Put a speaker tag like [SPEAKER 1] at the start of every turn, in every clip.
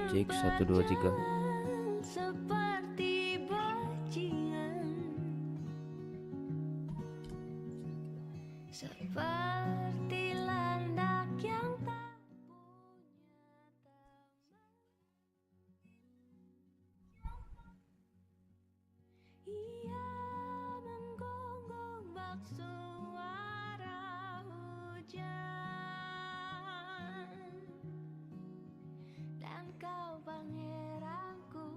[SPEAKER 1] Cek 1 2 3.
[SPEAKER 2] Seperti bajingan, seperti landak yang tak punya teman. Ia menggonggong bak suara hujan, dan kau pangeranku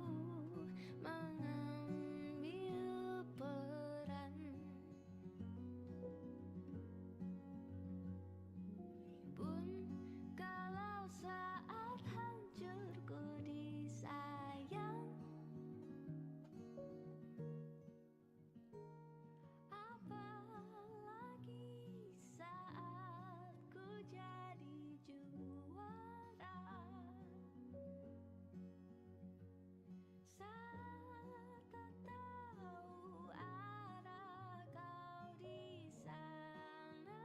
[SPEAKER 2] mengambil peran. Pun kalau saat hancurku disayang, apalagi saat ku jadi juara. Saat tak tahu arah kau di sana,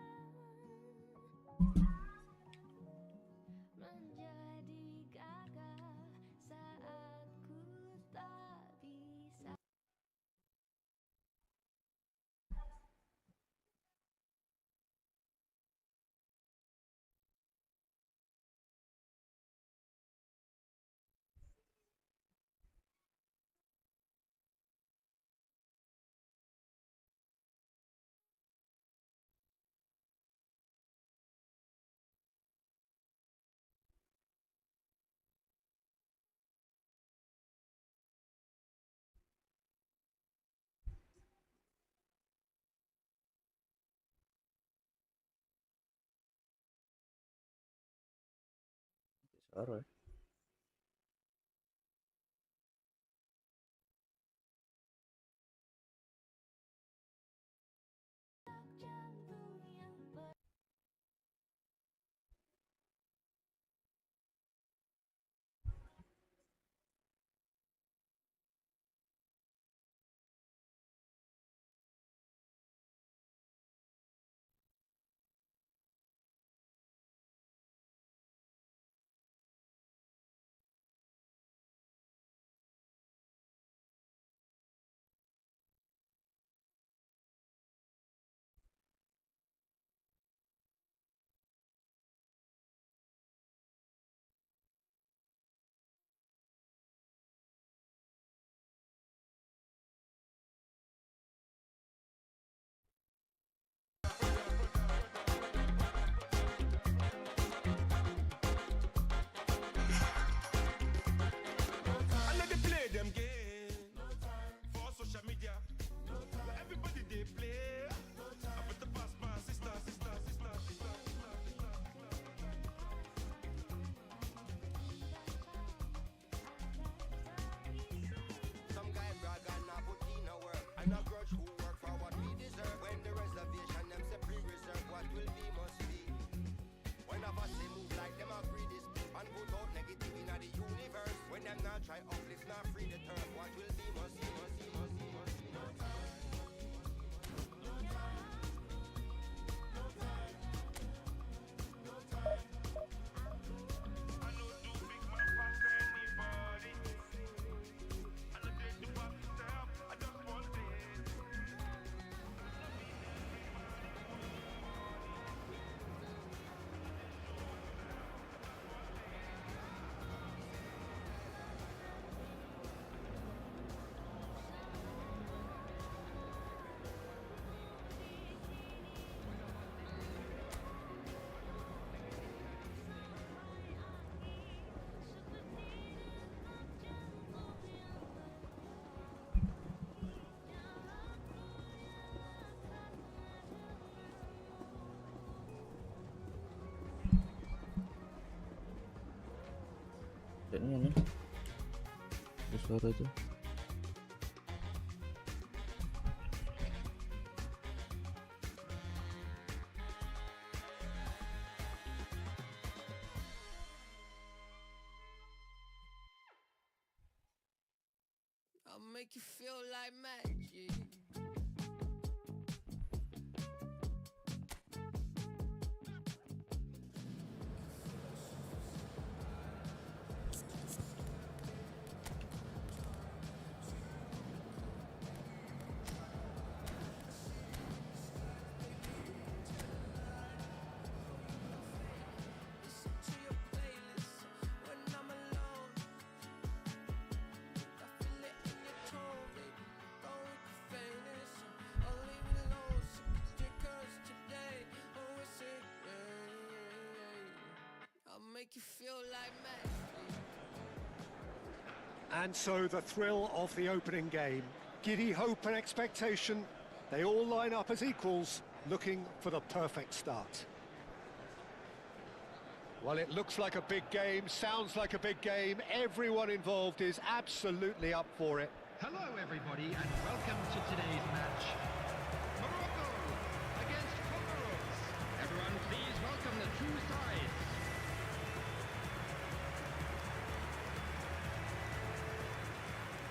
[SPEAKER 2] menjadi gagah saat ku tak bisa.
[SPEAKER 1] Suara.
[SPEAKER 2] Jantung yang
[SPEAKER 3] I let they play them game for social media. Where everybody they play. I better pass my sister, sister, sister, sister, sister, sister.
[SPEAKER 4] Some guy brag and not put in a work, and a grudge who work for what we deserve. When the reservation them say pre-reserve, what will be must be. When of us they move like them agree this and put out negative in the universe. When them not try uplift, not free the turf, what will be must be, must be, must be, must be.
[SPEAKER 3] I know do big man pass anybody. I know they do back step. I just want it.
[SPEAKER 1] Dan ini ada suara tuh.
[SPEAKER 5] I'll make you feel like magic. feel like magic.
[SPEAKER 6] And so the thrill of the opening game. Giddy hope and expectation. They all line up as equals, looking for the perfect start. Well, it looks like a big game, sounds like a big game. Everyone involved is absolutely up for it.
[SPEAKER 7] Hello everybody and welcome to today's match. Morocco against Comoros. Everyone please welcome the two sides.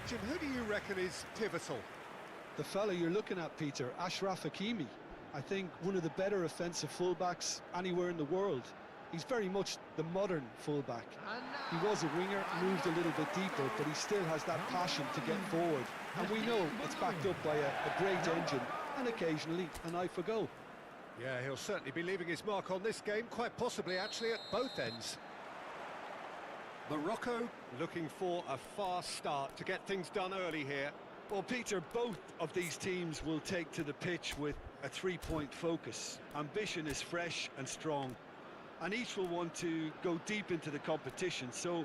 [SPEAKER 6] Jim, who do you reckon is pivotal?
[SPEAKER 8] The fella you're looking at, Peter, Ashraf Hakimi. I think one of the better offensive fullbacks anywhere in the world. He's very much the modern fullback. He was a winger, moved a little bit deeper, but he still has that passion to get forward. And we know it's backed up by a great engine and occasionally an eye for goal.
[SPEAKER 6] Yeah, he'll certainly be leaving his mark on this game, quite possibly actually at both ends. Morocco looking for a fast start to get things done early here.
[SPEAKER 8] Well, Peter, both of these teams will take to the pitch with a three-point focus. Ambition is fresh and strong, and each will want to go deep into the competition, so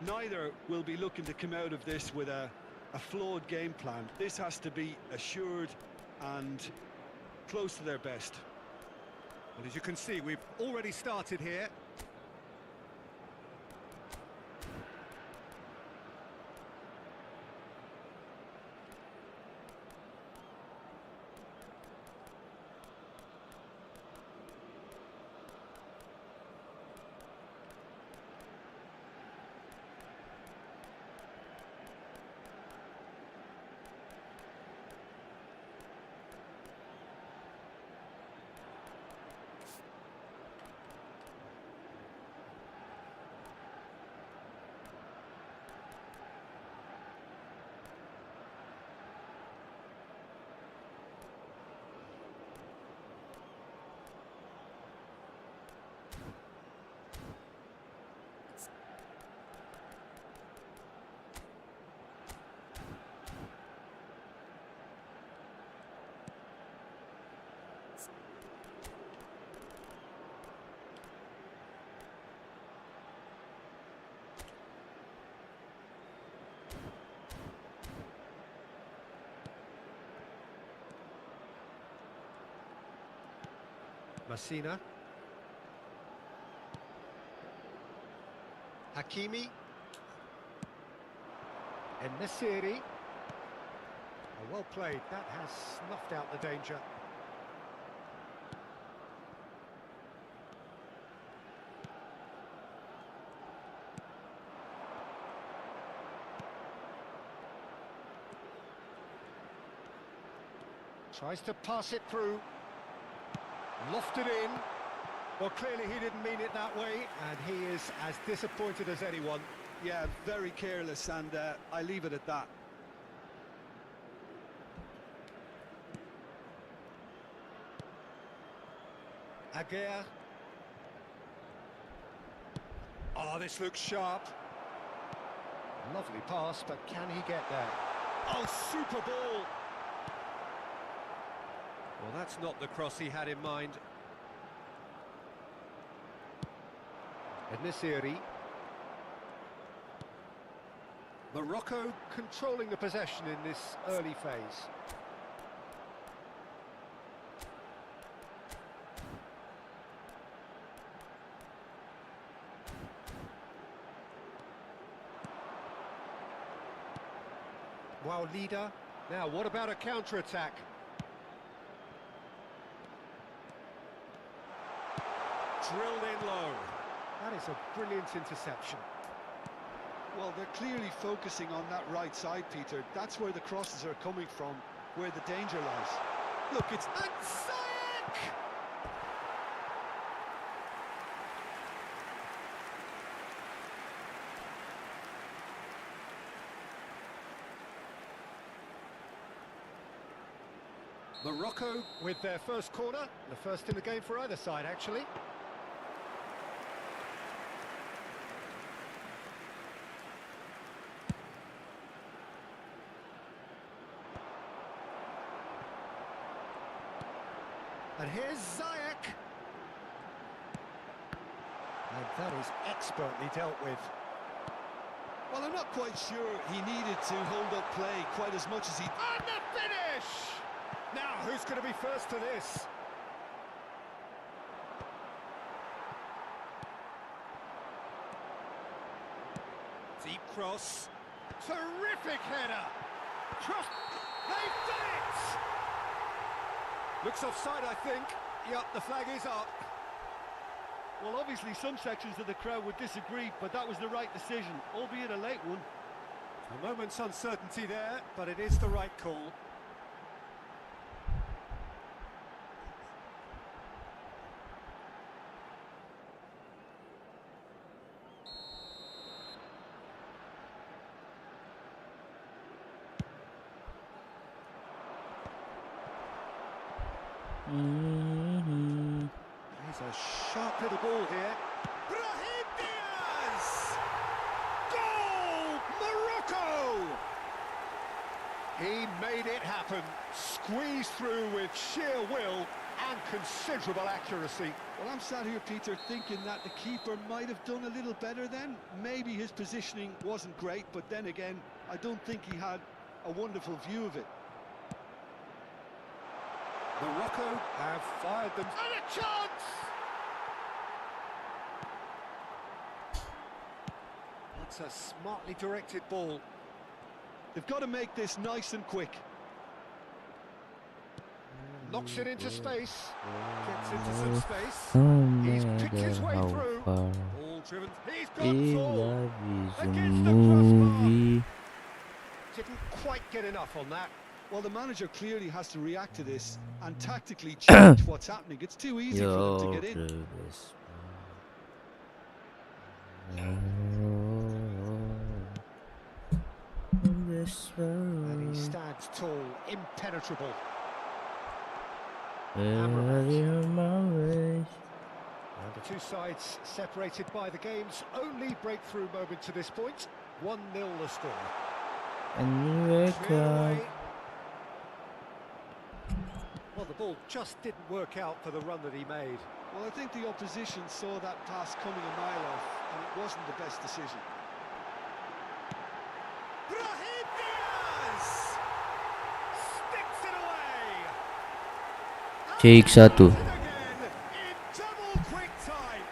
[SPEAKER 8] neither will be looking to come out of this with a flawed game plan. This has to be assured and close to their best.
[SPEAKER 6] Well, as you can see, we've already started here. Messina. Hakimi. And Nesiri. Oh, well played. That has snuffed out the danger. Tries to pass it through. Lofted in. Well, clearly he didn't mean it that way, and he is as disappointed as anyone.
[SPEAKER 8] Yeah, very careless, and I leave it at that.
[SPEAKER 6] Aguirre. Oh, this looks sharp. Lovely pass, but can he get there? Oh, super ball! Well, that's not the cross he had in mind. Nesiri. Morocco controlling the possession in this early phase. Wow, leader. Now, what about a counter-attack? Drilled in low. That is a brilliant interception.
[SPEAKER 8] Well, they're clearly focusing on that right side, Peter. That's where the crosses are coming from, where the danger lies. Look, it's...
[SPEAKER 6] And Ziyech! Morocco with their first corner, the first in the game for either side, actually. And here's Ziyech. And That is expertly dealt with.
[SPEAKER 8] Well, I'm not quite sure he needed to hold up play quite as much as he...
[SPEAKER 6] And the finish! Now, who's going to be first to this? Deep cross. Terrific header! Cross! They've done it! Looks offside, I think. Yep, the flag is up.
[SPEAKER 8] Well, obviously some sections of the crowd would disagree, but that was the right decision, albeit a late one.
[SPEAKER 6] A moment's uncertainty there, but it is the right call. There's a sharp little ball here. Brahim Diaz! Goal! Morocco! He made it happen. Squeezed through with sheer will and considerable accuracy.
[SPEAKER 8] Well, I'm sat here, Peter, thinking that the keeper might have done a little better then. Maybe his positioning wasn't great, but then again, I don't think he had a wonderful view of it.
[SPEAKER 6] Morocco have fired them. And a chance! That's a smartly directed ball.
[SPEAKER 8] They've got to make this nice and quick.
[SPEAKER 6] Knocks it into space. Gets into some space.
[SPEAKER 1] No
[SPEAKER 6] He's picked his
[SPEAKER 1] matter
[SPEAKER 6] way
[SPEAKER 1] how
[SPEAKER 6] through.
[SPEAKER 1] far,
[SPEAKER 6] All driven. He's got
[SPEAKER 1] if
[SPEAKER 6] full.
[SPEAKER 1] life is a
[SPEAKER 6] Against the crossbar.
[SPEAKER 1] movie.
[SPEAKER 6] Didn't quite get enough on that.
[SPEAKER 8] Well, the manager clearly has to react to this and tactically change what's happening. It's too easy for them to
[SPEAKER 1] You're
[SPEAKER 8] get in.
[SPEAKER 1] the best
[SPEAKER 6] And he stands tall, impenetrable.
[SPEAKER 1] man.
[SPEAKER 6] And the two sides separated by the game's only breakthrough moment to this point. 1-0 the score.
[SPEAKER 1] And you wake
[SPEAKER 6] Cleared away.
[SPEAKER 1] up.
[SPEAKER 6] Well, the ball just didn't work out for the run that he made.
[SPEAKER 8] Well, I think the opposition saw that pass coming a mile off, and it wasn't the best decision.
[SPEAKER 6] Brahim Diaz sticks it away.
[SPEAKER 1] Cek satu.
[SPEAKER 6] And again in double quick time.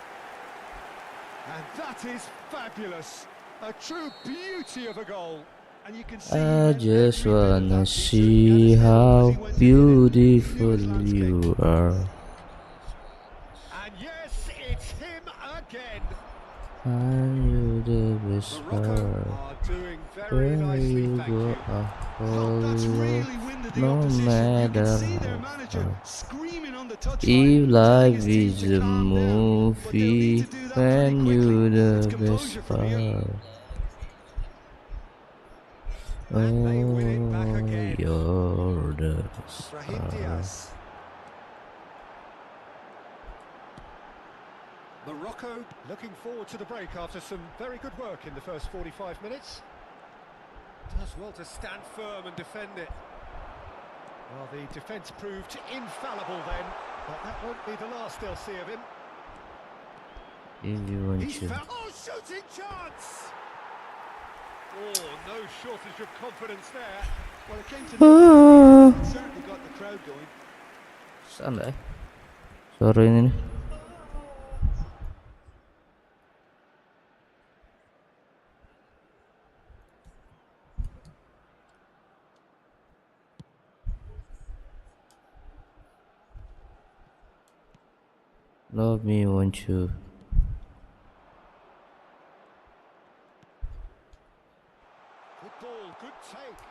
[SPEAKER 6] And that is fabulous. A true beauty of a goal.
[SPEAKER 8] And you can see
[SPEAKER 1] I just wanna see how beautiful you are.
[SPEAKER 6] And yes, it's him again.
[SPEAKER 1] And you the best
[SPEAKER 6] Morocco
[SPEAKER 1] part.
[SPEAKER 6] are doing very
[SPEAKER 1] Where
[SPEAKER 6] nicely,
[SPEAKER 1] you
[SPEAKER 6] thank
[SPEAKER 1] go,
[SPEAKER 6] you.
[SPEAKER 8] Oh, that's
[SPEAKER 1] I
[SPEAKER 8] really
[SPEAKER 1] follow.
[SPEAKER 8] winded the
[SPEAKER 1] No
[SPEAKER 8] opposition. You
[SPEAKER 1] matter
[SPEAKER 8] can see their
[SPEAKER 1] how
[SPEAKER 8] manager
[SPEAKER 1] far.
[SPEAKER 8] screaming on the touchline,
[SPEAKER 1] If
[SPEAKER 8] telling
[SPEAKER 1] life
[SPEAKER 8] his team
[SPEAKER 1] is
[SPEAKER 8] to
[SPEAKER 1] a
[SPEAKER 8] calm down. But they'll need
[SPEAKER 1] movie,
[SPEAKER 8] to do that pretty
[SPEAKER 1] when
[SPEAKER 8] quickly.
[SPEAKER 1] you
[SPEAKER 8] It's
[SPEAKER 1] the
[SPEAKER 8] composure
[SPEAKER 1] best
[SPEAKER 8] from here.
[SPEAKER 1] part.
[SPEAKER 6] And they win it
[SPEAKER 1] Oh,
[SPEAKER 6] back again.
[SPEAKER 1] you're the
[SPEAKER 6] Brahim
[SPEAKER 1] star.
[SPEAKER 6] Diaz. Morocco looking forward to the break after some very good work in the first 45 minutes. Does well to stand firm and defend it. Well, the defence proved infallible then, but that won't be the last they'll see of him.
[SPEAKER 1] If you want
[SPEAKER 6] He's
[SPEAKER 1] to.
[SPEAKER 6] found... Oh, shooting chance! Oh, no shortage of confidence there.
[SPEAKER 8] Well, it came to
[SPEAKER 1] Ah.
[SPEAKER 8] it certainly got the crowd going.
[SPEAKER 1] Santai. Sore ini nih. Love me, won't you?
[SPEAKER 6] Good ball, good take.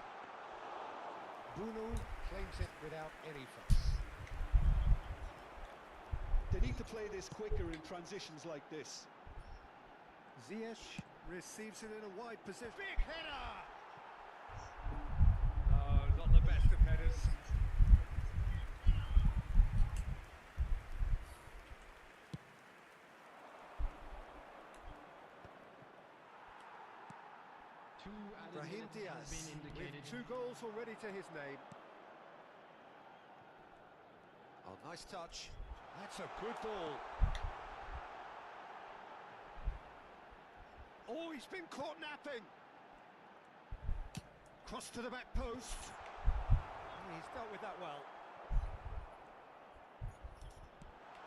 [SPEAKER 6] Bruno claims it without any fuss.
[SPEAKER 8] They need to play this quicker in transitions like this.
[SPEAKER 6] Ziyech receives it in a wide position. Big header! Oh, not the best of headers. Brahim Diaz with 2 goals already to his name. Oh, nice touch. That's a good ball. Oh, he's been caught napping. Cross to the back post. He's dealt with that well.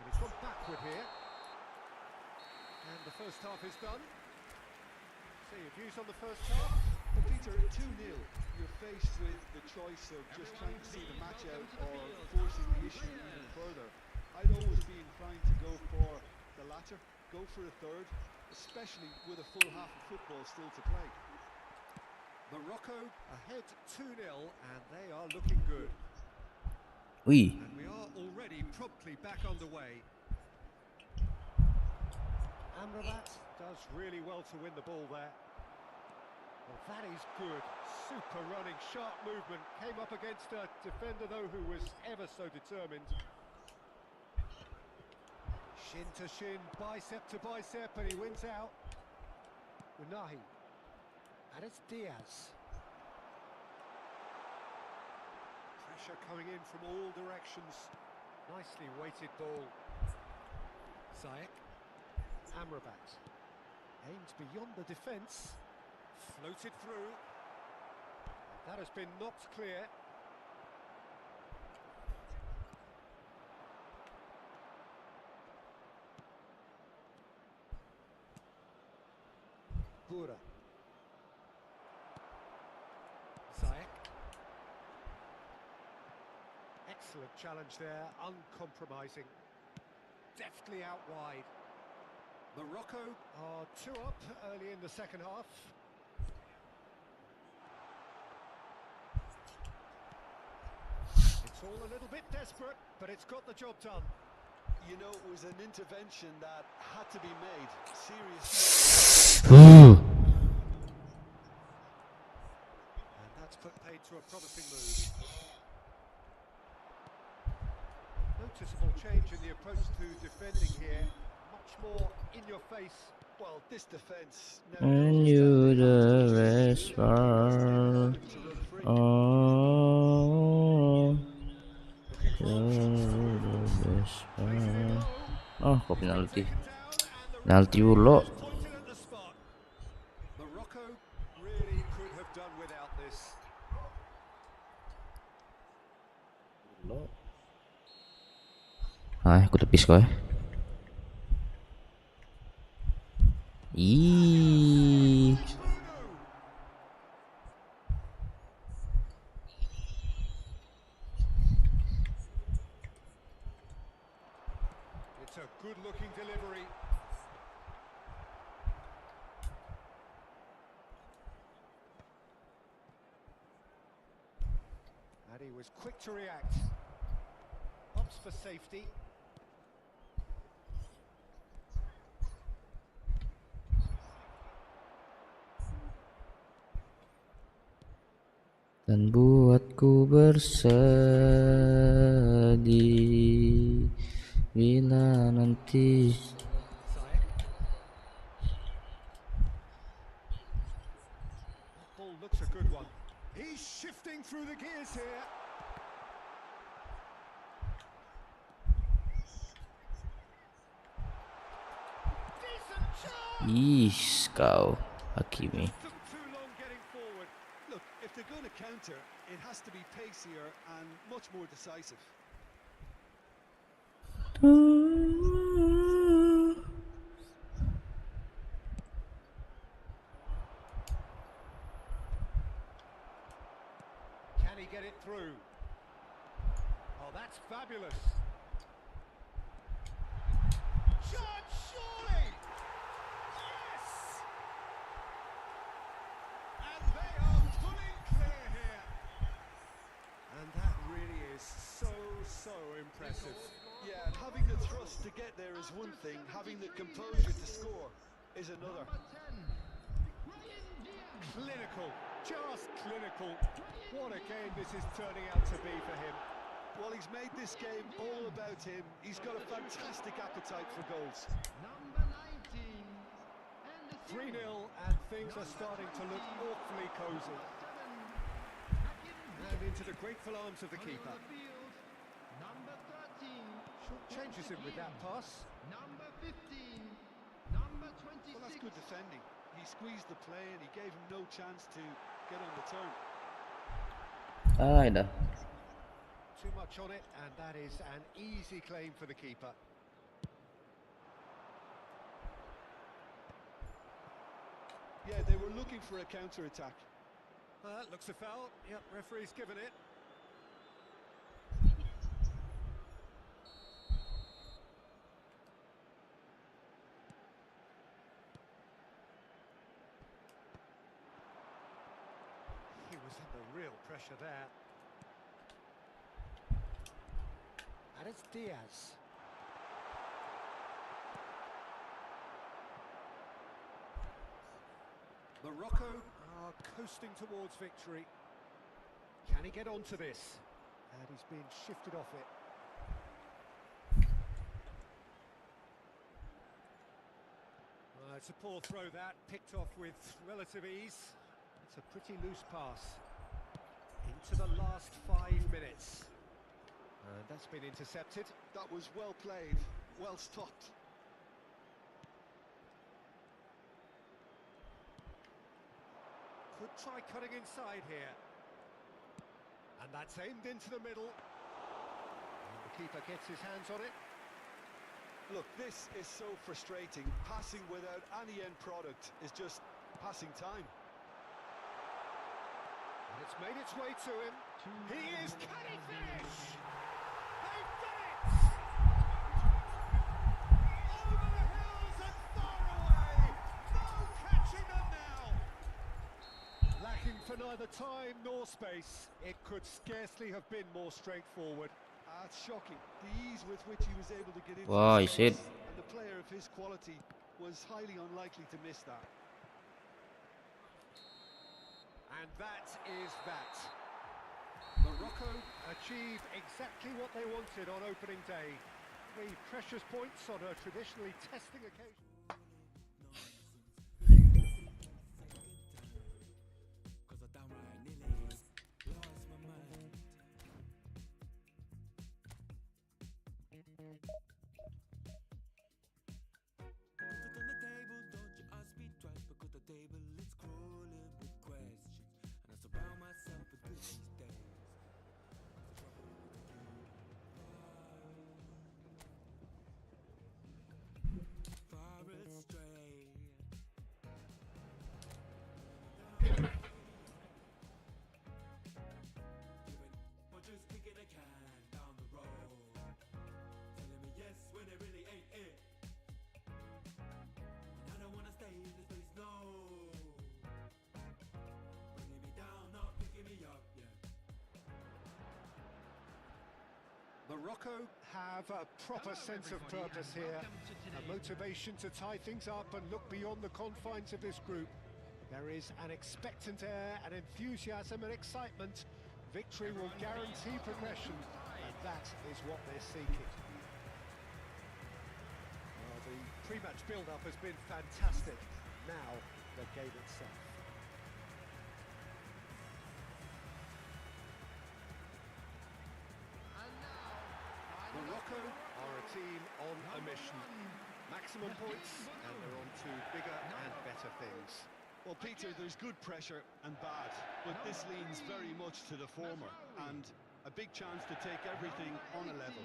[SPEAKER 6] And he's gone backward here. And the first half is done. So your views on the first half?
[SPEAKER 8] Well, Peter, 2-0. You're faced with the choice of just trying to see the match out or forcing the issue even further. I'd always be inclined to go for the latter, go for a third, especially with a full half of football still to play.
[SPEAKER 6] Morocco ahead 2-0 and they are looking good.
[SPEAKER 1] Wih.
[SPEAKER 6] And we are already promptly back underway. Amrabat does really well to win the ball there. Well, that is good. Super running, sharp movement. Came up against a defender, though, who was ever so determined. Shin to shin, bicep to bicep, and he wins out. Unahi. And it's Diaz. Pressure coming in from all directions. Nicely weighted ball. Ziyech. Amrabat. Aimed beyond the defence. Floated through. That has been knocked clear. Bura. Ziyech. Excellent challenge there, uncompromising. Deftly out wide. Morocco are 2 up early in the second half. It's all a little bit desperate, but it's got the job done.
[SPEAKER 8] You know, it was an intervention that had to be made. Serious.
[SPEAKER 1] Ooh.
[SPEAKER 6] And that's put paid to a promising move. Noticeable change in the approach to defending here. Much more in your face.
[SPEAKER 8] Well, this defence now
[SPEAKER 1] And
[SPEAKER 8] knows
[SPEAKER 1] you
[SPEAKER 8] that they have to
[SPEAKER 1] the
[SPEAKER 8] just
[SPEAKER 1] best
[SPEAKER 8] to run free.
[SPEAKER 1] Oh,
[SPEAKER 6] Looking for options.
[SPEAKER 1] you're the best
[SPEAKER 6] Placing it low.
[SPEAKER 1] Oh, kok
[SPEAKER 6] He's been
[SPEAKER 1] penalti.
[SPEAKER 6] taken down and the
[SPEAKER 1] Penalti
[SPEAKER 6] referee
[SPEAKER 1] pula.
[SPEAKER 6] has pointed at the spot. Morocco really could have done without this.
[SPEAKER 1] Ah, aku tepis kau eh. Ih.
[SPEAKER 6] It's a good-looking delivery. And he was quick to react. Opts for safety.
[SPEAKER 1] Dan buatku bersedih bila nanti
[SPEAKER 6] Ziyech. That ball looks a good one. He's shifting through the gears here. Decent chance.
[SPEAKER 1] Ih, kau Hakimi.
[SPEAKER 6] Took too long getting forward.
[SPEAKER 8] Look, if they're going to counter, it has to be pacier and much more decisive.
[SPEAKER 6] Can he get it through? Oh, that's fabulous. Shot, surely! Yes! And they are pulling clear here. And that really is so impressive.
[SPEAKER 8] Yeah, and having the thrust to get there is one thing, having the composure to score is another.
[SPEAKER 6] Clinical, just clinical. What a game this is turning out to be for him.
[SPEAKER 8] Well, he's made this game all about him. He's got a fantastic appetite for goals.
[SPEAKER 6] 3-0 and things are starting to look awfully cosy. And into the grateful arms of the keeper. Short changes him with that pass.
[SPEAKER 8] Well, that's good defending. He squeezed the play and he gave him no chance to get on the turn.
[SPEAKER 1] Ai dah.
[SPEAKER 6] Too much on it, and that is an easy claim for the keeper.
[SPEAKER 8] Yeah, they were looking for a counter-attack.
[SPEAKER 6] Looks a foul. Yep, referee's given it. He was under real pressure there. And it's Diaz. Morocco are coasting towards victory. Can he get onto this? And he's been shifted off it. It's a poor throw that, picked off with relative ease. It's a pretty loose pass. Into the last 5 minutes. And that's been intercepted.
[SPEAKER 8] That was well played, well stopped.
[SPEAKER 6] Could try cutting inside here. And that's aimed into the middle. And the keeper gets his hands on it.
[SPEAKER 8] Look, this is so frustrating. Passing without any end product is just passing time.
[SPEAKER 6] And it's made its way to him. He is, can he finish? They've done it! Over the hills and far away! No catching them now! Lacking for neither time nor space, it could scarcely have been more straightforward.
[SPEAKER 8] That's shocking. The ease with which he was able to get into
[SPEAKER 1] Wow,
[SPEAKER 8] the
[SPEAKER 1] you
[SPEAKER 8] space,
[SPEAKER 1] said.
[SPEAKER 8] and the player of his quality was highly unlikely to miss that.
[SPEAKER 6] And that is that. Morocco achieved exactly what they wanted on opening day. 3 precious points on a traditionally testing occasion. Morocco have a proper sense of purpose here, a motivation to tie things up and look beyond the confines of this group. There is an expectant air, an enthusiasm and excitement. Victory will guarantee progression, and that is what they're seeking. Well, the pre-match build-up has been fantastic. Now, the game itself. Morocco are a team on a mission. Maximum points, and they're on to bigger and better things.
[SPEAKER 8] Well, Peter, there's good pressure and bad, but this leans very much to the former, and a big chance to take everything on a level.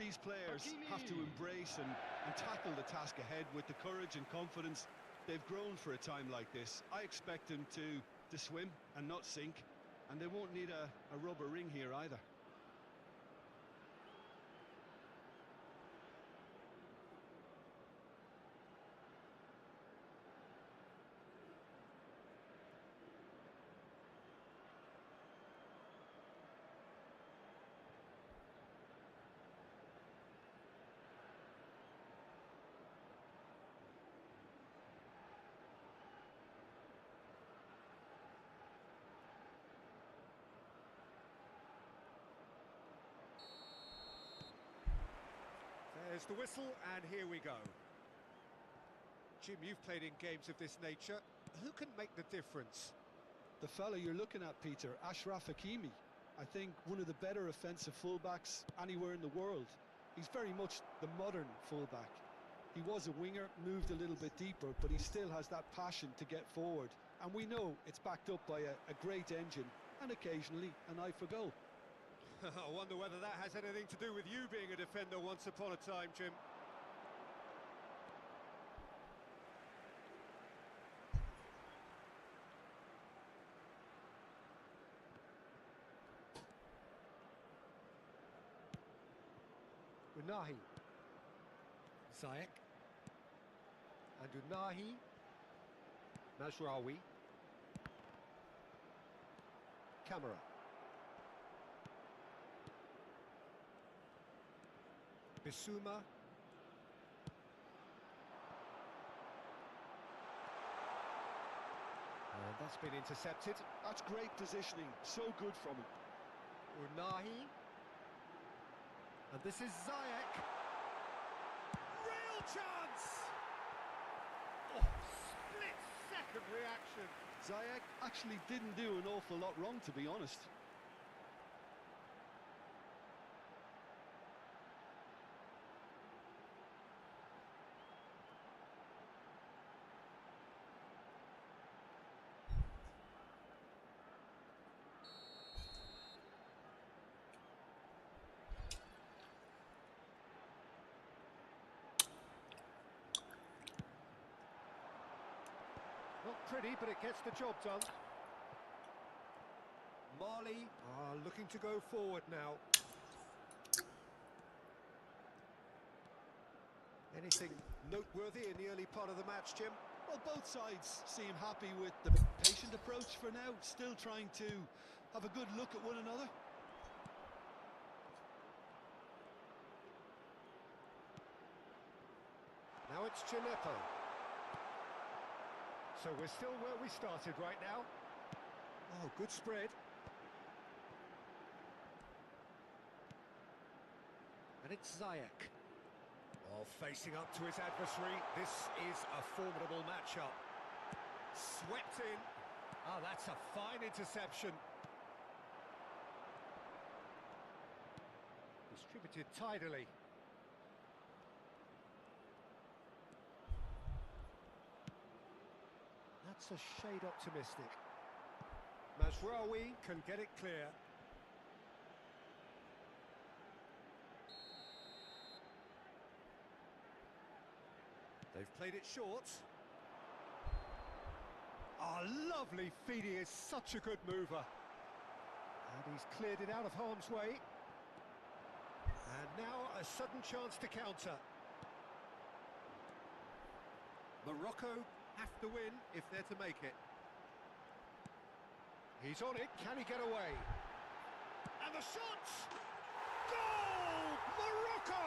[SPEAKER 8] These players have to embrace and tackle the task ahead with the courage and confidence they've grown for a time like this. I expect them to swim and not sink, and they won't need a rubber ring here either.
[SPEAKER 6] There's the whistle, and here we go. Jim, you've played in games of this nature. Who can make the difference?
[SPEAKER 8] The fella you're looking at, Peter, Achraf Hakimi. I think one of the better offensive fullbacks anywhere in the world. He's very much the modern fullback. He was a winger, moved a little bit deeper, but he still has that passion to get forward. And we know it's backed up by a great engine and occasionally an eye for goal.
[SPEAKER 6] I wonder whether that has anything to do with you being a defender once upon a time, Jim. Unahi. Ziyech. And Unahi. Mazraoui. Camera. Bissouma. And that's been intercepted.
[SPEAKER 8] That's great positioning, so good from him.
[SPEAKER 6] Unahi. And this is Ziyech. Real chance! Oh, split-second reaction.
[SPEAKER 8] Ziyech actually didn't do an awful lot wrong, to be honest.
[SPEAKER 6] Not pretty, but it gets the job done. Mali are looking to go forward now. Anything noteworthy in the early part of the match, Jim?
[SPEAKER 8] Well, both sides seem happy with the patient approach for now, still trying to have a good look at one another.
[SPEAKER 6] Now it's Gineppo. So we're still where we started right now. Oh, good spread. And it's Ziyech. Oh, facing up to his adversary. This is a formidable matchup. Swept in. Ah, that's a fine interception. Distributed tidily. That's a shade optimistic. Mazraoui can get it clear. They've played it short. Ah, lovely feed. He is such a good mover. And he's cleared it out of harm's way. And now a sudden chance to counter. Morocco have to win if they're to make it. He's on it. Can he get away? And the shot! Goal! Morocco!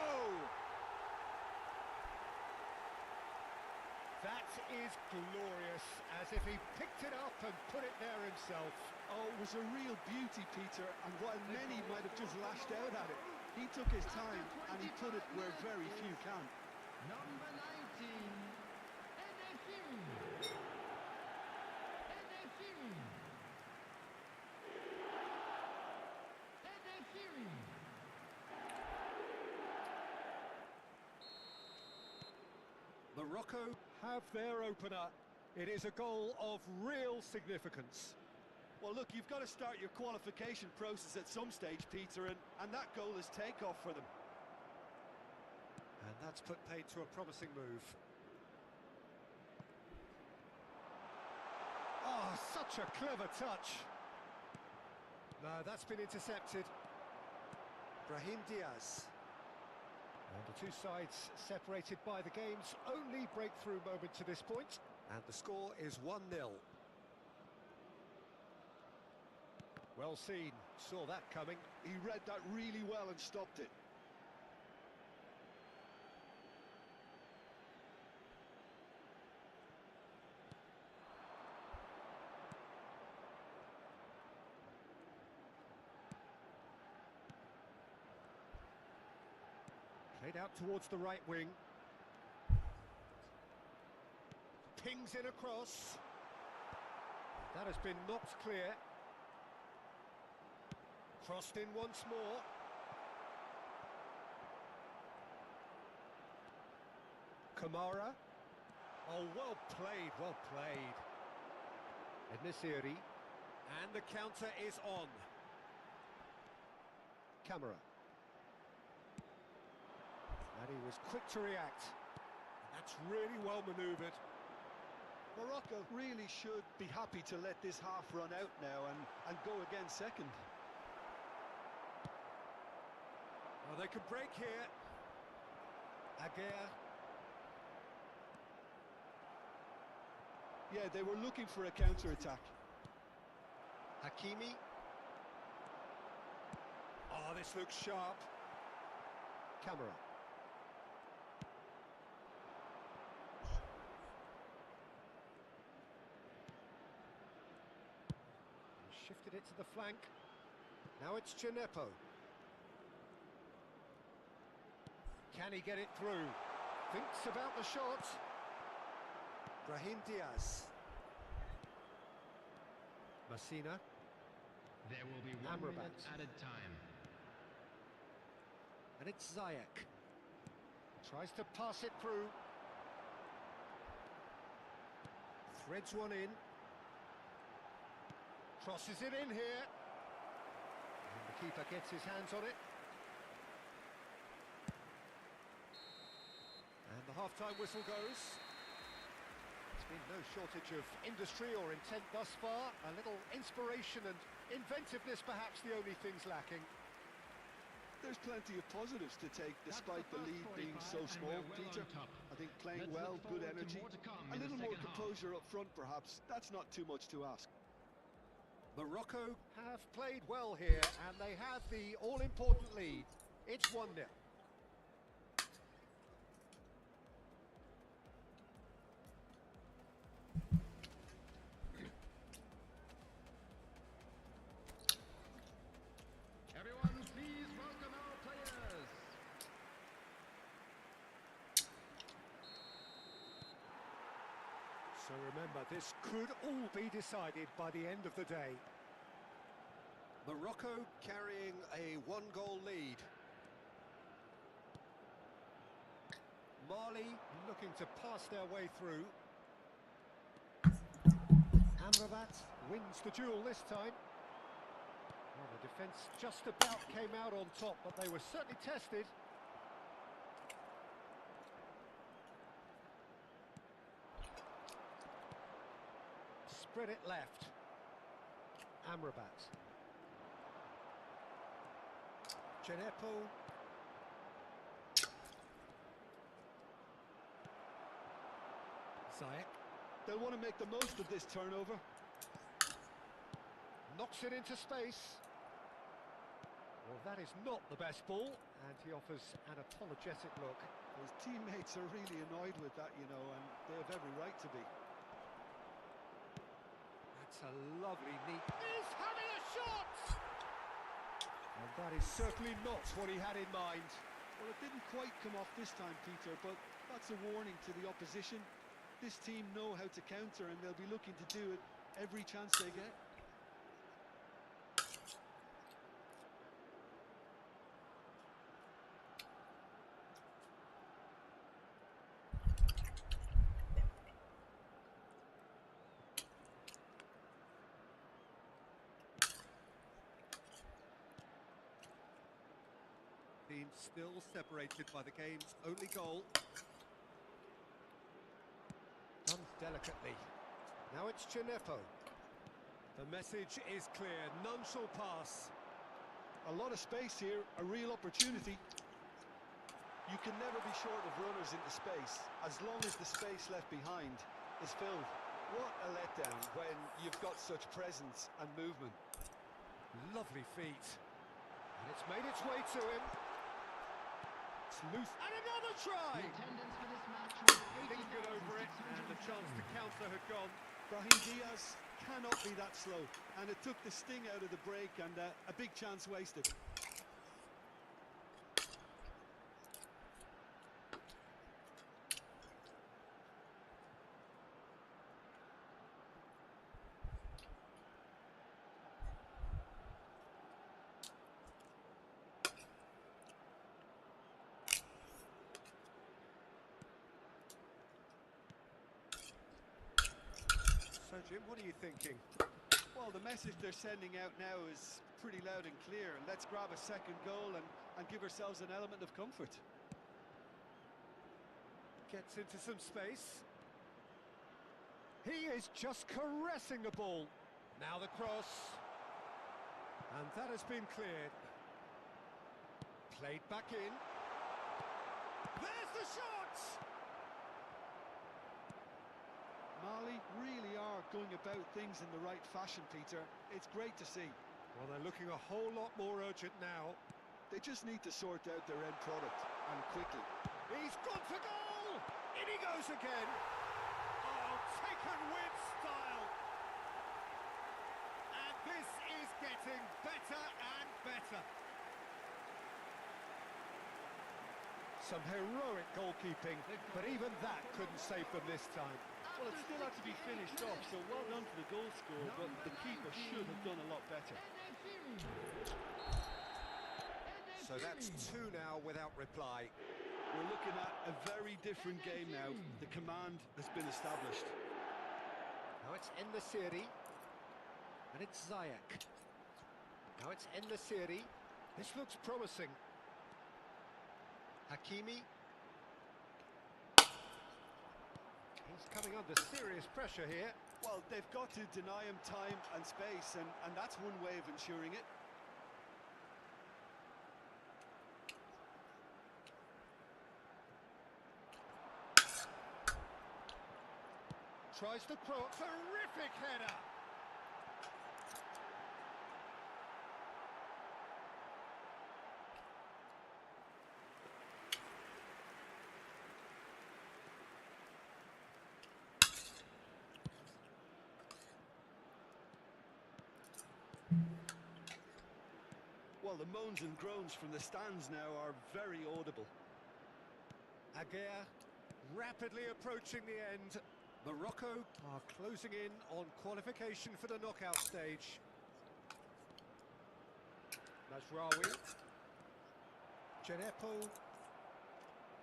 [SPEAKER 6] That is glorious, as if he picked it up and put it there himself.
[SPEAKER 8] Oh, it was a real beauty, Peter, and while many might have just lashed out at it, he took his time and he put it where very few can.
[SPEAKER 7] Number 19, Edefiri. Edefiri. Edefiri.
[SPEAKER 6] Morocco have their opener. It is a goal of real significance.
[SPEAKER 8] Well, look, you've got to start your qualification process at some stage, Peter, and that goal is takeoff for them.
[SPEAKER 6] And that's put paid to a promising move. Oh, such a clever touch. No, that's been intercepted. Brahim Diaz. And the two sides separated by the game's only breakthrough moment to this point. And the score is 1-0. Well seen, saw that coming.
[SPEAKER 8] He read that really well and stopped it.
[SPEAKER 6] Played out towards the right wing. Pings in across. That has been knocked clear. Crossed in once more. Kamara. Oh, well played, well played. Enesiri. And the counter is on. Camera. And he was quick to react. That's really well manoeuvred.
[SPEAKER 8] Morocco really should be happy to let this half run out now and go again second.
[SPEAKER 6] Well, they could break here. Aguirre.
[SPEAKER 8] Yeah, they were looking for a counter-attack.
[SPEAKER 6] Hakimi. Oh, this looks sharp. Camera. He shifted it to the flank. Now it's Chinepo. Can he get it through? Thinks about the shot. Brahim Diaz. Messina.
[SPEAKER 7] There will be 1
[SPEAKER 6] Amrabat.
[SPEAKER 7] minute added time.
[SPEAKER 6] And it's Ziyech. Tries to pass it through. Threads one in. Crosses it in here. And the keeper gets his hands on it. And the half-time whistle goes. There's been no shortage of industry or intent thus far. A little inspiration and inventiveness perhaps the only things lacking.
[SPEAKER 8] There's plenty of positives to take despite the lead being so small, Peter. I think playing well, good energy, a little more composure up front perhaps. That's not too much to ask.
[SPEAKER 6] Morocco have played well here and they have the all-important lead. It's 1-0.
[SPEAKER 7] Everyone, please welcome our players.
[SPEAKER 6] So remember, this could all be decided by the end of the day. Morocco carrying a 1-goal lead. Mali looking to pass their way through. Amrabat wins the duel this time. Well, the defence just about came out on top, but they were certainly tested. Spread it left. Amrabat. Chinepo. Ziyech.
[SPEAKER 8] They'll want to make the most of this turnover.
[SPEAKER 6] Knocks it into space. Well, that is not the best ball, and he offers an apologetic look.
[SPEAKER 8] His teammates are really annoyed with that, you know, and they have every right to be.
[SPEAKER 6] That's a lovely neat... He's having a shot! And that is certainly not what he had in mind.
[SPEAKER 8] Well, it didn't quite come off this time, Peter, but that's a warning to the opposition. This team know how to counter, and they'll be looking to do it every chance they get.
[SPEAKER 6] Team still separated by the game's only goal. Done delicately. Now it's Chinepo. The message is clear, none shall pass.
[SPEAKER 8] A lot of space here, a real opportunity. You can never be short of runners into space, as long as the space left behind is filled. What a letdown when you've got such presence and movement.
[SPEAKER 6] Lovely feet. And it's made its way to him. It's loose. And another try!
[SPEAKER 7] The attendance for this match was
[SPEAKER 6] Lingered over it, and the chance to counter had gone.
[SPEAKER 8] Brahim Diaz cannot be that slow, and it took the sting out of the break, and a big chance wasted.
[SPEAKER 6] So, Jim, what are you thinking?
[SPEAKER 8] Well, the message they're sending out now is pretty loud and clear. Let's grab a second goal and give ourselves an element of comfort.
[SPEAKER 6] Gets into some space. He is just caressing the ball. Now the cross. And that has been cleared. Played back in. There's the shot!
[SPEAKER 8] Mali really are going about things in the right fashion, Peter. It's great to see.
[SPEAKER 6] Well, they're looking a whole lot more urgent now.
[SPEAKER 8] They just need to sort out their end product, and quickly.
[SPEAKER 6] He's gone for goal! In he goes again! Oh, taken with style! And this is getting better and better. Some heroic goalkeeping, but even that couldn't save them this time.
[SPEAKER 8] Well, it still had to be finished off, so well done to the goal scorer, but the keeper should have done a lot better.
[SPEAKER 6] So that's two now without reply.
[SPEAKER 8] We're looking at a very different game now. The command has been established.
[SPEAKER 6] Now it's En-Nesyri, and it's Ziyech. Now it's En-Nesyri. This looks promising. Hakimi. He's coming under serious pressure here.
[SPEAKER 8] Well, they've got to deny him time and space, and that's one way of ensuring it.
[SPEAKER 6] Tries the cross. Terrific header.
[SPEAKER 8] Well, the moans and groans from the stands now are very audible.
[SPEAKER 6] Aguirre rapidly approaching the end. Morocco are closing in on qualification for the knockout stage. Mazraoui. Djenepo.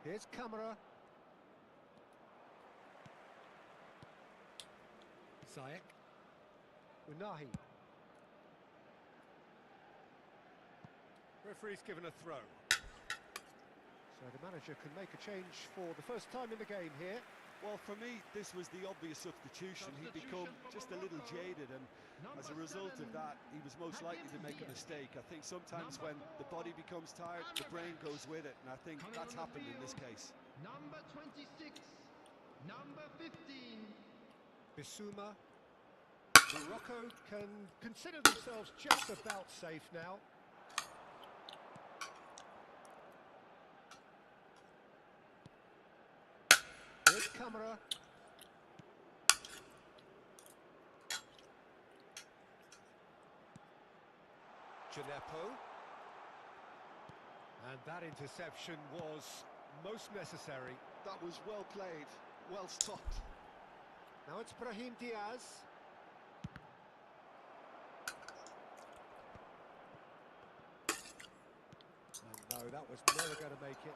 [SPEAKER 6] Here's Camara. Ziyech. Unahi. Referee's given a throw. So the manager can make a change for the first time in the game here.
[SPEAKER 8] Well, for me, this was the obvious substitution. He'd become just a little jaded, and as a result of that, he was most likely to make a mistake. I think sometimes when the body becomes tired, the brain goes with it, and I think that's happened in this case.
[SPEAKER 7] Number 26, number 15.
[SPEAKER 6] Bissouma. Morocco can consider themselves just about safe now. Here's Camara. Djenepo. And that interception was most necessary.
[SPEAKER 8] That was well played, well stopped.
[SPEAKER 6] Now it's Brahim Diaz. And no, that was never going to make it.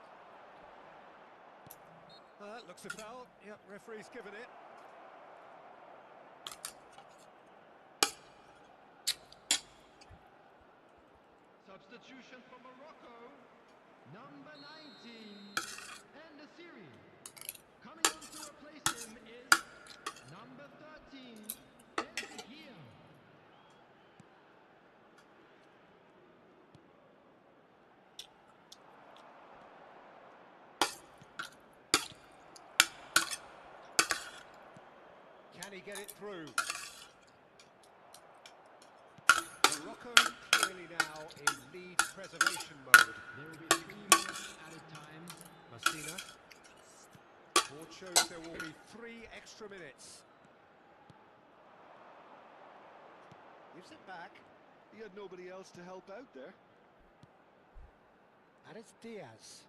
[SPEAKER 6] That looks a foul. Yep, referee's given it.
[SPEAKER 7] Substitution for Morocco. Number 19, En-Nesyri. Coming on to replace him is number 13, Aguirre.
[SPEAKER 6] Can he get it through? Morocco clearly now in lead preservation mode.
[SPEAKER 7] There will be 3 minutes at a time.
[SPEAKER 6] Messina. Board shows there will be 3 extra minutes. Gives it back.
[SPEAKER 8] He had nobody else to help out there.
[SPEAKER 6] And it's Diaz.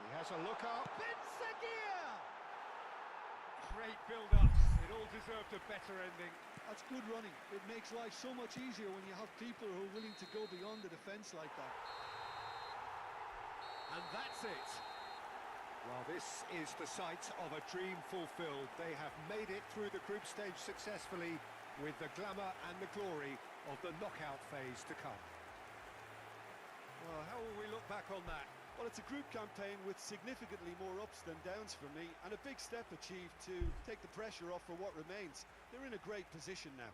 [SPEAKER 6] He has a look up. It's Aguirre! Great build-ups. It all deserved a better ending.
[SPEAKER 8] That's good running. It makes life so much easier when you have people who are willing to go beyond the defence like that.
[SPEAKER 6] And that's it. Well, this is the sight of a dream fulfilled. They have made it through the group stage successfully, with the glamour and the glory of the knockout phase to come.
[SPEAKER 8] Well, how will we look back on that? Well, it's a group campaign with significantly more ups than downs for me, and a big step achieved to take the pressure off for what remains. They're in a great position now.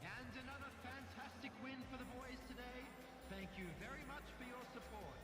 [SPEAKER 7] And another fantastic win for the boys today. Thank you very much for your support.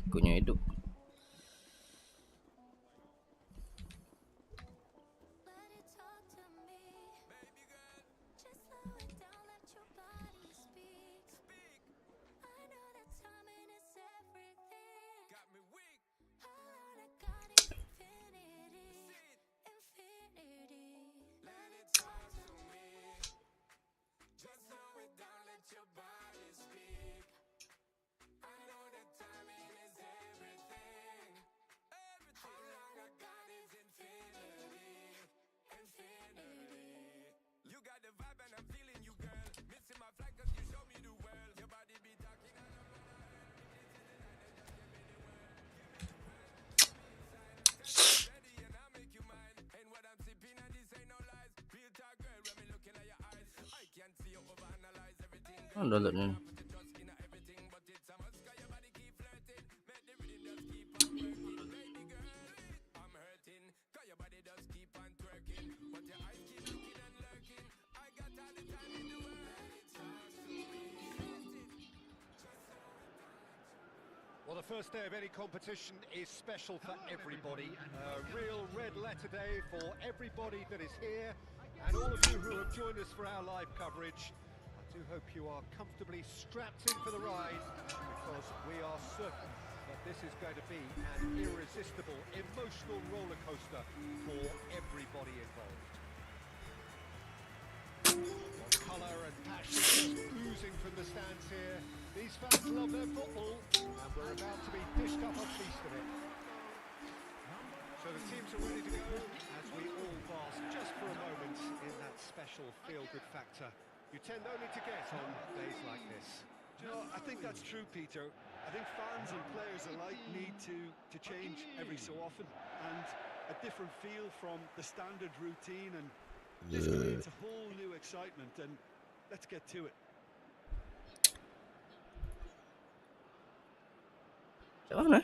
[SPEAKER 1] Ikutnya hidup.
[SPEAKER 2] Let it talk to me. Baby girl, just slow it down, let your body speak. I know that timing is everything. Got me weak. All I got is infinity. Infinity. Let it talk to me. Just slow it down, let your body speak. I know that timing is everything. All I got is infinity. Infinity. You got the vibe and I'm feeling you, girl. Missing my flight cause you show me the world. Your body be talking and I'm on a ready and I'll make you mine. Ain't what I'm sipping and this ain't no lies. Real talk, girl, when me looking at your eyes. I can't see you overanalyze everything.
[SPEAKER 1] Oh, download ni.
[SPEAKER 2] Put your trust in everything, but it's a must. Cause your body keep flirting. Make the rhythm just keep on working. Baby girl, I'm hurting. Cause your body does keep on twerking. But your eyes keep looking and lurking. I got all the time in the world.
[SPEAKER 6] Well, the first day of any competition is special for everybody. A real red letter day for everybody that is here and all of you who have joined us for our live coverage. I do hope you are comfortably strapped in for the ride, because we are certain that this is going to be an irresistible, emotional roller coaster for everybody involved. Colour and passion just oozing from the stands here. These fans love their football, and we're about to be dished up a feast of it. So the teams are ready to go as we all bask just for a moment in that special feel-good factor you tend only to get on days like this.
[SPEAKER 8] Do you know, I think that's true, Peter. I think fans and players alike need to change every so often, and a different feel from the standard routine, and this creates a whole new excitement, and let's get to it.
[SPEAKER 1] Macam mana?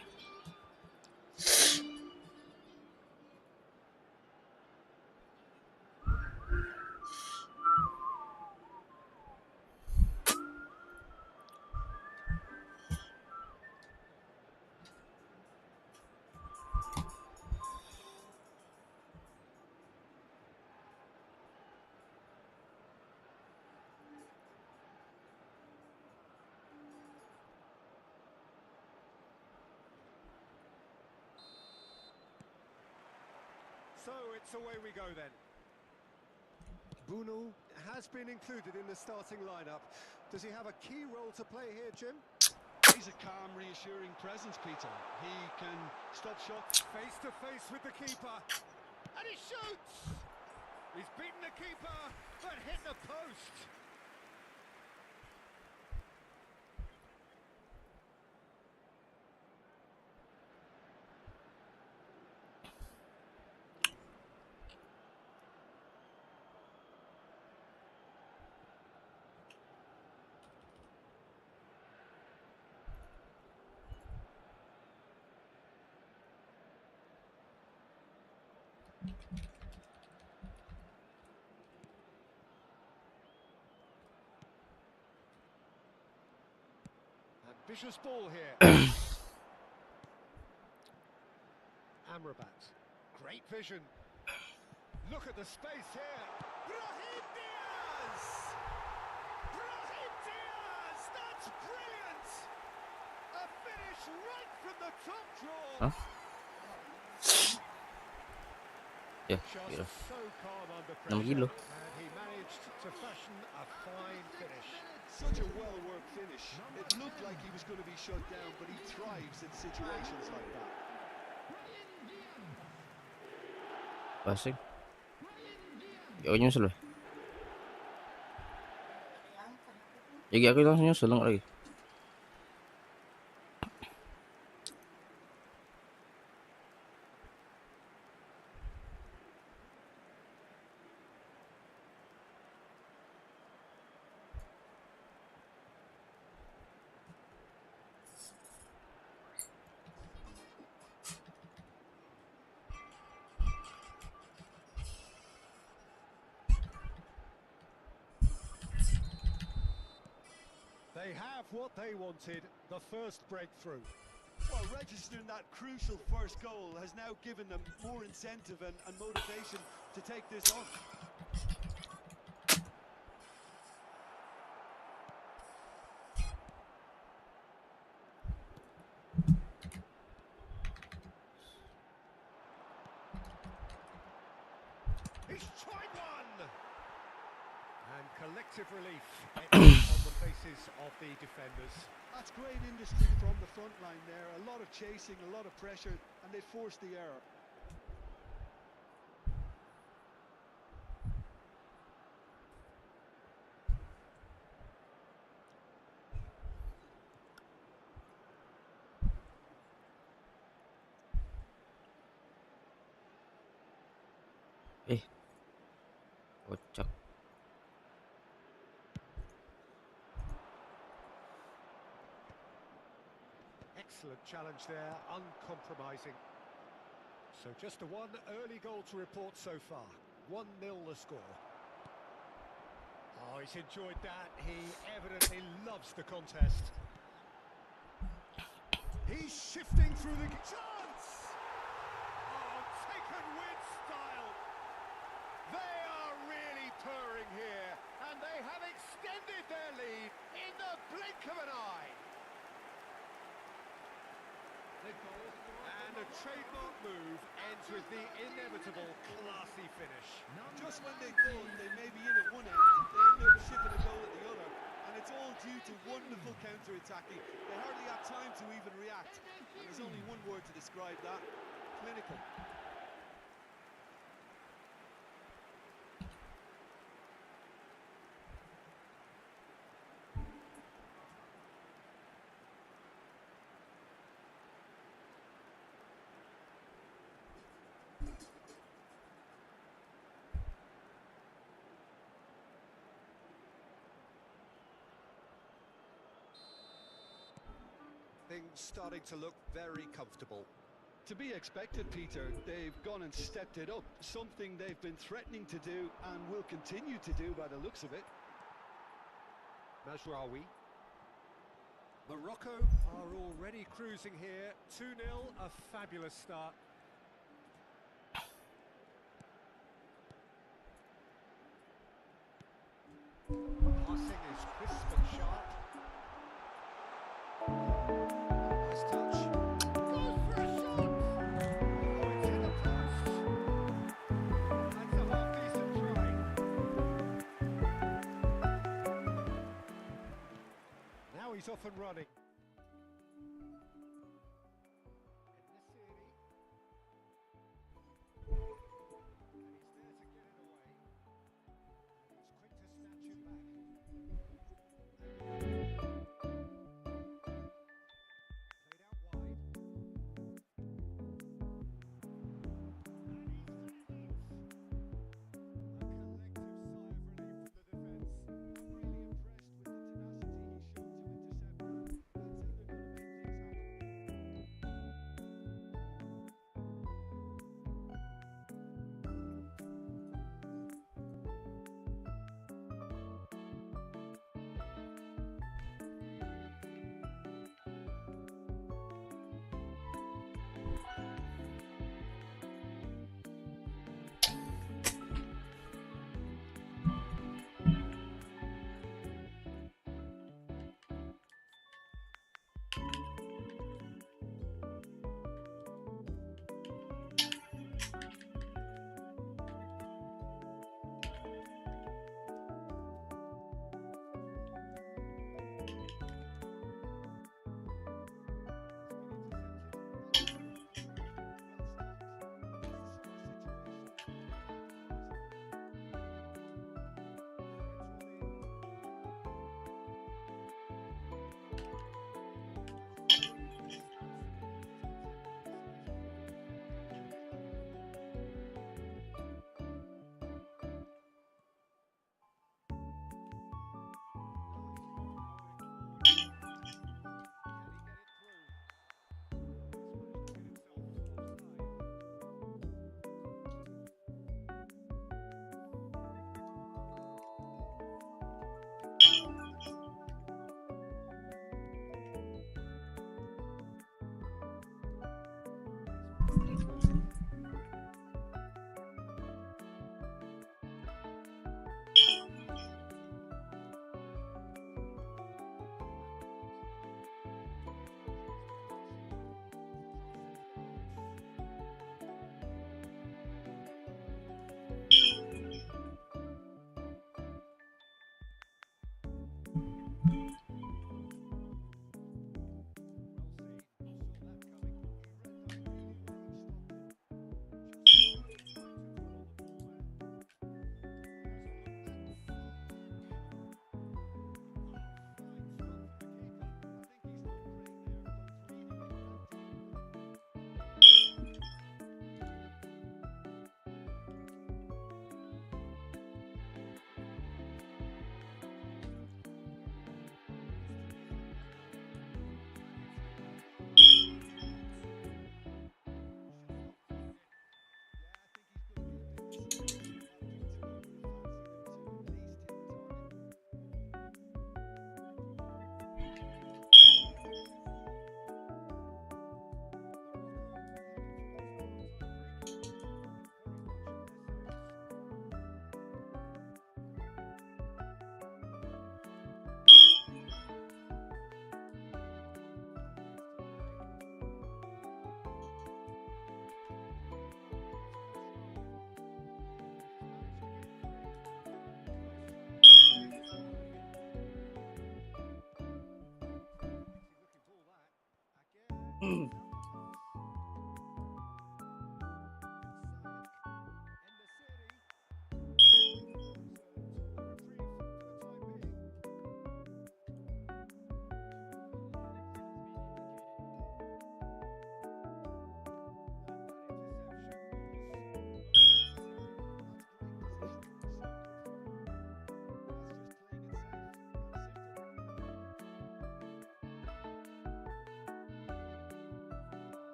[SPEAKER 6] So it's away we go then. Bunu has been included in the starting lineup. Does he have a key role to play here, Jim?
[SPEAKER 8] He's a calm, reassuring presence, Peter. He can stop shot.
[SPEAKER 6] Face to face with the keeper. And he shoots! He's beaten the keeper, but hit the post. Ambitious ball here. Amrabat. Great vision. Look at the space here. Brahim Diaz! Brahim Diaz! That's brilliant! A finish right from the top draw.
[SPEAKER 1] Hah? Ya, kira.
[SPEAKER 6] Just so calm under
[SPEAKER 1] 6
[SPEAKER 6] pressure.
[SPEAKER 1] kilo.
[SPEAKER 6] And he managed to fashion a fine finish.
[SPEAKER 8] Such a well-worked finish. It looked like he was going to be shut down, but he thrives in situations like that.
[SPEAKER 1] Passing. Ikaw nyusul ba? Sige, ako lang nyusul lang lagi.
[SPEAKER 6] They have what they wanted, the first breakthrough.
[SPEAKER 8] Well, registering that crucial first goal has now given them more incentive and motivation to take this on.
[SPEAKER 6] He's tried one! And collective relief on the faces of the defenders.
[SPEAKER 8] That's great industry from the front line there. A lot of chasing, a lot of pressure, and they forced the error.
[SPEAKER 1] Kocak.
[SPEAKER 6] Excellent challenge there, uncompromising. So just the one early goal to report so far. 1-0 the score. Oh, he's enjoyed that. He evidently loves the contest. He's shifting through the chance! Oh, taken with style. They are really purring here, and they have extended their lead in the blink of an eye. And a trademark move ends with the inevitable classy finish.
[SPEAKER 8] Just when they thought they may be in at one end, they end up shipping a goal at the other. And it's all due to wonderful counter-attacking. They hardly have time to even react. And there's only one word to describe that: clinical.
[SPEAKER 6] Things starting to look very comfortable.
[SPEAKER 8] To be expected, Peter. They've gone and stepped it up. Something they've been threatening to do and will continue to do by the looks of it.
[SPEAKER 6] Mazraoui. Morocco are already cruising here. 2-0, a fabulous start. Passing is crisp and sharp. Nice touch. Goes for a shot! Oh, it's in the post. off and running.